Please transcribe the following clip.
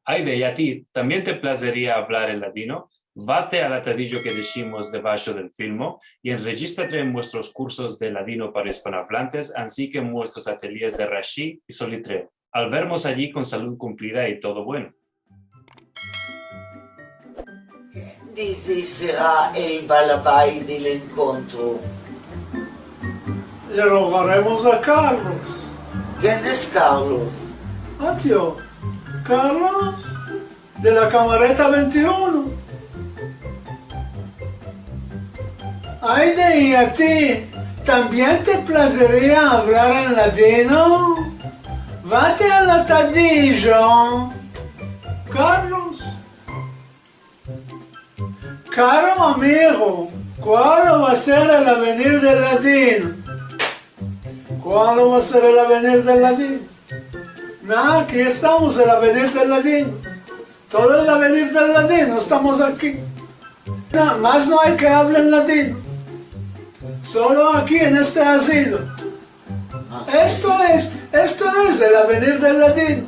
Aide, ¿y a ti también te placería hablar en latino? Vate al atadillo que decimos debajo del filmo y enregístrate en nuestros cursos de ladino para hispanohablantes, así que en nuestros ateliers de Rashi y Solitre. Al vernos allí con salud cumplida y todo bueno. Dice será el balabay del encuentro. Le rogaremos a Carlos. ¿Quién es Carlos? Ah, tío, Carlos, de la camareta 21. Aide, ¿y a ti también te placería hablar en latino? Vate al atadillo. Carlos. Caro amigo, ¿cuál va a ser el avenir del latino? ¿Cuál va a ser el avenir del latino? Nada, aquí estamos, el avenir del latino. Todo el avenir del latino, estamos aquí. Nada más no hay que hablar en latino. Solo aquí en este asilo. Esto es el avenir del latino.